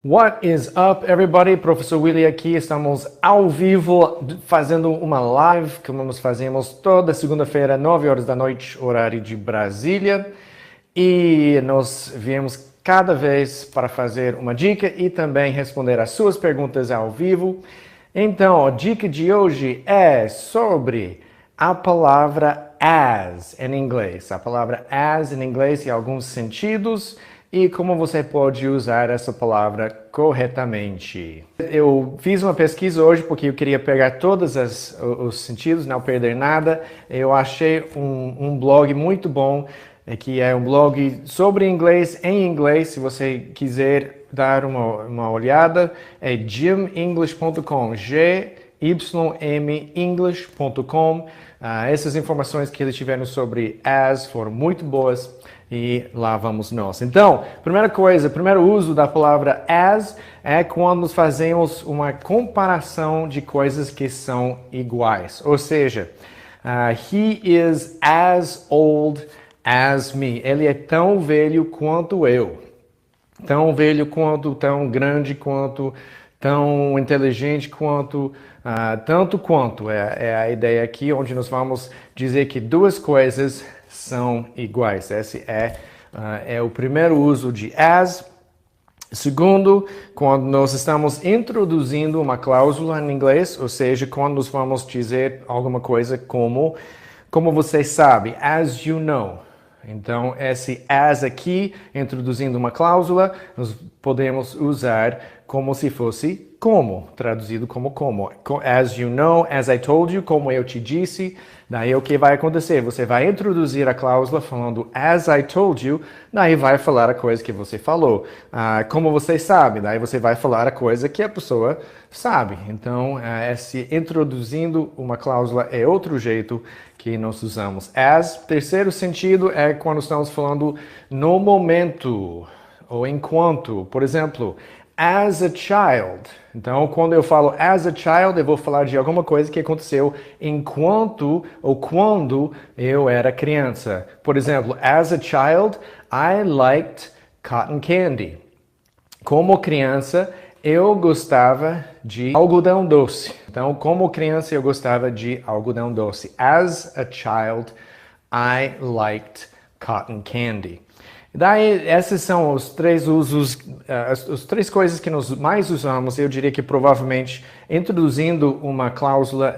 What is up, everybody? Professor Willie aqui. Estamos ao vivo fazendo uma live que nós fazemos toda segunda-feira, 9 horas da noite, horário de Brasília. E nós viemos cada vez para fazer uma dica e também responder as suas perguntas ao vivo. Então, a dica de hoje é sobre a palavra as em inglês. A palavra as em inglês em alguns sentidos e como você pode usar essa palavra corretamente. Eu fiz uma pesquisa hoje porque eu queria pegar todos os sentidos, não perder nada. Eu achei um blog muito bom, que é um blog sobre inglês, em inglês. Se você quiser dar uma olhada, é gymenglish.com, gymenglish.com. Essas informações que eles tiveram sobre as foram muito boas. E lá vamos nós. Então, primeira coisa, primeiro uso da palavra as é quando nós fazemos uma comparação de coisas que são iguais. Ou seja, he is as old as me. Ele é tão velho quanto eu. Tão velho quanto, tão grande quanto, tão inteligente quanto, tanto quanto. É a ideia aqui, onde nós vamos dizer que duas coisas são iguais. Esse é o primeiro uso de as. Segundo, quando nós estamos introduzindo uma cláusula em inglês, ou seja, quando nós vamos dizer alguma coisa como você sabe, as you know. Então, esse as aqui, introduzindo uma cláusula, nós podemos usar como se fosse como, traduzido como. As you know, as I told you, como eu te disse. Daí o que vai acontecer? Você vai introduzir a cláusula falando as I told you, daí vai falar a coisa que você falou. Como você sabe, daí você vai falar a coisa que a pessoa sabe. Então, esse introduzindo uma cláusula é outro jeito que nós usamos as. Terceiro sentido é quando estamos falando no momento ou enquanto. Por exemplo, as a child. Então, quando eu falo as a child, eu vou falar de alguma coisa que aconteceu enquanto ou quando eu era criança. Por exemplo, as a child, I liked cotton candy. Como criança, eu gostava de algodão doce. Então, como criança, eu gostava de algodão doce. As a child, I liked cotton candy. Daí, esses são os três usos, as três coisas que nós mais usamos. Eu diria que provavelmente introduzindo uma cláusula,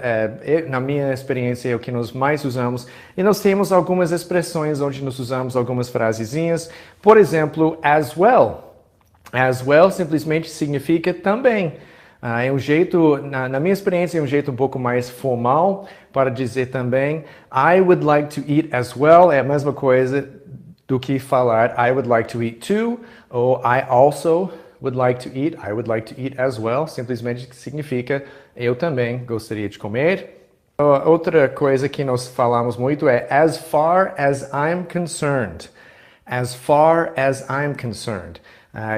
na minha experiência, é o que nós mais usamos. E nós temos algumas expressões onde nós usamos algumas frasezinhas. Por exemplo, as well. As well simplesmente significa também. É um jeito, na minha experiência, é um jeito um pouco mais formal para dizer também. I would like to eat as well. É a mesma coisa do que falar I would like to eat too, ou I also would like to eat, I would like to eat as well, simplesmente significa eu também gostaria de comer. Outra coisa que nós falamos muito é as far as I'm concerned. As far as I'm concerned.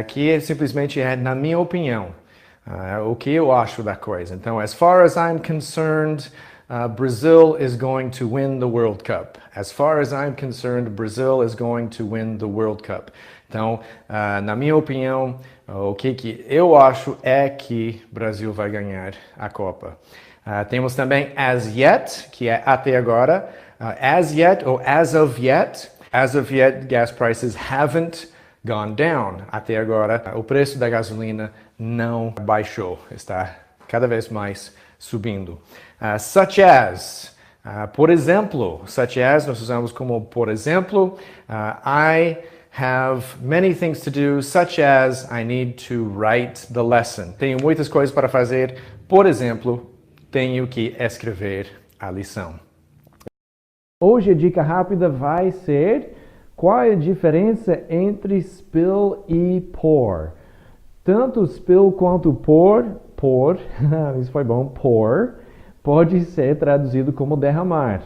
Que simplesmente é na minha opinião, o que eu acho da coisa. Então, as far as I'm concerned, Brazil is going to win the World Cup. As far as I'm concerned, Brazil is going to win the World Cup. Então, na minha opinião, o que eu acho é que o Brasil vai ganhar a Copa. Temos também as yet, que é até agora. As yet ou as of yet. As of yet, gas prices haven't gone down. Até agora, o preço da gasolina não baixou. Está cada vez mais subindo. Such as, por exemplo, such as nós usamos como por exemplo. I have many things to do, such as I need to write the lesson. Tenho muitas coisas para fazer, por exemplo, tenho que escrever a lição. Hoje a dica rápida vai ser qual é a diferença entre spill e pour. Tanto spill quanto pour, isso foi bom, pour, pode ser traduzido como derramar.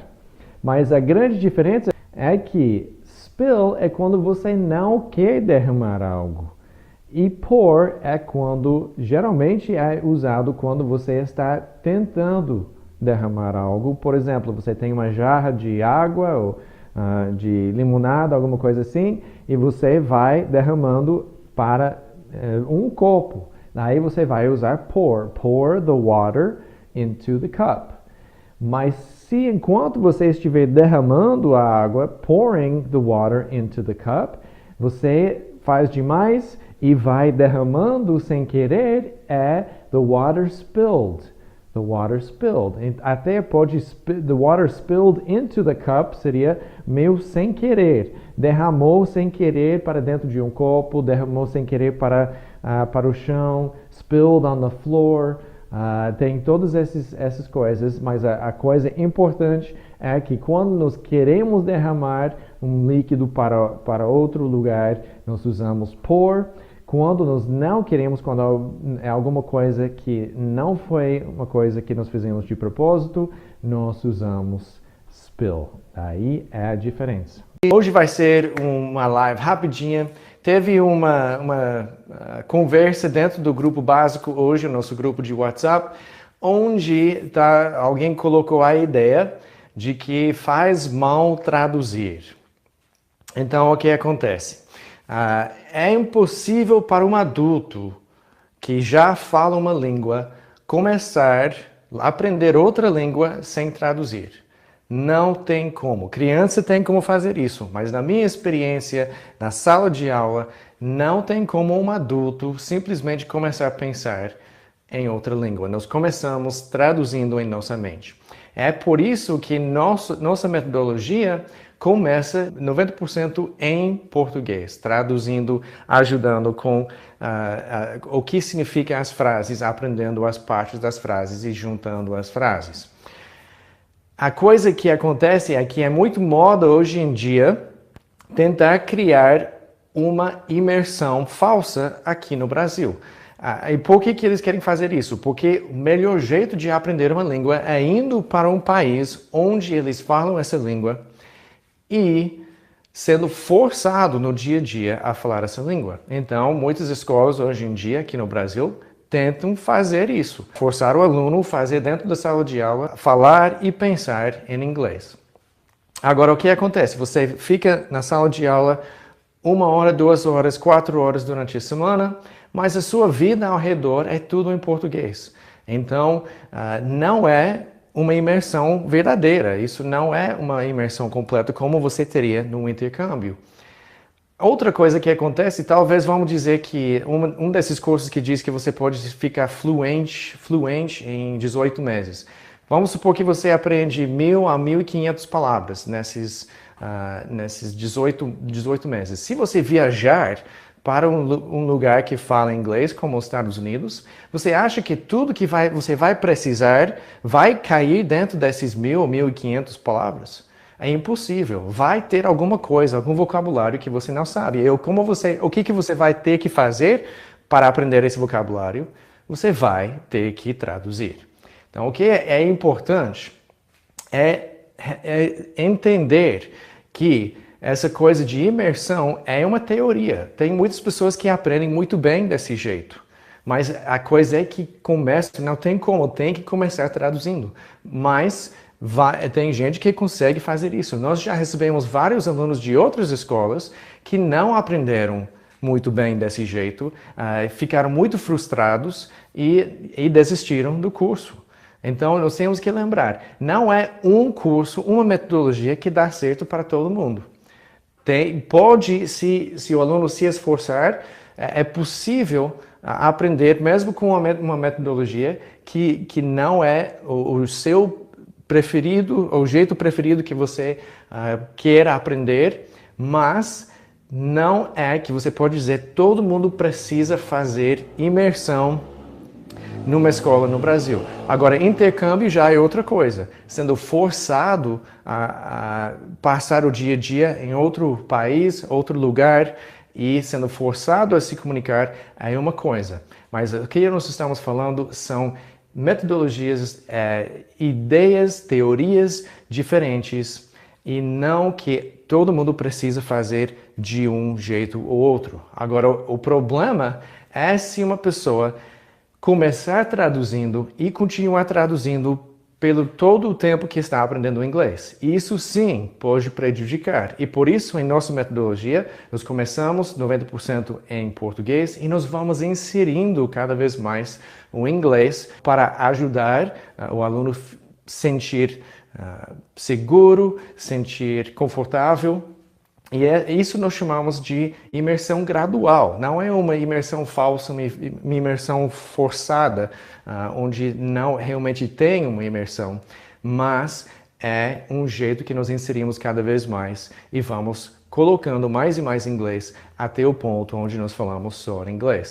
Mas a grande diferença é que spill é quando você não quer derramar algo. E pour é quando, geralmente é usado quando você está tentando derramar algo. Por exemplo, você tem uma jarra de água ou de limonada, alguma coisa assim, e você vai derramando para um copo. Aí você vai usar pour. Pour the water into the cup. Mas se enquanto você estiver derramando a água, pouring the water into the cup, você faz demais e vai derramando sem querer, the water spilled. The water spilled. Até pode, the water spilled into the cup seria meu sem querer. Derramou sem querer para dentro de um copo, derramou sem querer para o chão, spilled on the floor. Tem todas essas coisas, mas a coisa importante é que quando nós queremos derramar um líquido para outro lugar, nós usamos pour. Quando nós não queremos, quando é alguma coisa que não foi uma coisa que nós fizemos de propósito, nós usamos spill. Aí é a diferença. Hoje vai ser uma live rapidinha. Teve uma conversa dentro do grupo básico hoje, o nosso grupo de WhatsApp, onde alguém colocou a ideia de que faz mal traduzir. Então, o que acontece? É impossível para um adulto que já fala uma língua começar a aprender outra língua sem traduzir. Não tem como. Criança tem como fazer isso, mas na minha experiência, na sala de aula, não tem como um adulto simplesmente começar a pensar em outra língua. Nós começamos traduzindo em nossa mente. É por isso que nossa metodologia começa 90% em português, traduzindo, ajudando com o que significa as frases, aprendendo as partes das frases e juntando as frases. A coisa que acontece é que é muito moda hoje em dia tentar criar uma imersão falsa aqui no Brasil. E por que eles querem fazer isso? Porque o melhor jeito de aprender uma língua é indo para um país onde eles falam essa língua e sendo forçado no dia a dia a falar essa língua. Então, muitas escolas hoje em dia aqui no Brasil tentam fazer isso. Forçar o aluno a fazer dentro da sala de aula, falar e pensar em inglês. Agora, o que acontece? Você fica na sala de aula 1 hora, 2 horas, 4 horas durante a semana, mas a sua vida ao redor é tudo em português. Então, não é uma imersão verdadeira. Isso não é uma imersão completa como você teria no intercâmbio. Outra coisa que acontece, talvez vamos dizer que um desses cursos que diz que você pode ficar fluente em 18 meses. Vamos supor que você aprende 1.000 a 1.500 palavras nesses 18 meses. Se você viajar para um lugar que fala inglês, como os Estados Unidos, você acha que tudo que você vai precisar vai cair dentro desses 1.000 ou 1.500 palavras? É impossível. Vai ter alguma coisa, algum vocabulário que você não sabe. O que você vai ter que fazer para aprender esse vocabulário? Você vai ter que traduzir. Então, o que é importante é entender que essa coisa de imersão é uma teoria. Tem muitas pessoas que aprendem muito bem desse jeito. Mas a coisa é que não tem como, tem que começar traduzindo. Mas tem gente que consegue fazer isso. Nós já recebemos vários alunos de outras escolas que não aprenderam muito bem desse jeito, ficaram muito frustrados e desistiram do curso. Então, nós temos que lembrar, não é um curso, uma metodologia que dá certo para todo mundo. Se o aluno se esforçar, é possível aprender, mesmo com uma metodologia que não é o seu preferido, o jeito preferido que você queira aprender, mas não é que você pode dizer todo mundo precisa fazer imersão numa escola no Brasil. Agora, intercâmbio já é outra coisa. Sendo forçado a passar o dia a dia em outro país, outro lugar, e sendo forçado a se comunicar é uma coisa. Mas o que nós estamos falando são metodologias, ideias, teorias diferentes, e não que todo mundo precisa fazer de um jeito ou outro. Agora, o problema é se uma pessoa começar traduzindo e continuar traduzindo pelo todo o tempo que está aprendendo inglês. Isso sim pode prejudicar. E por isso, em nossa metodologia, nós começamos 90% em português e nós vamos inserindo cada vez mais o inglês para ajudar o aluno sentir seguro, sentir confortável. E isso nós chamamos de imersão gradual. Não é uma imersão falsa, uma imersão forçada, onde não realmente tem uma imersão, mas é um jeito que nós inserimos cada vez mais e vamos colocando mais e mais inglês até o ponto onde nós falamos só inglês.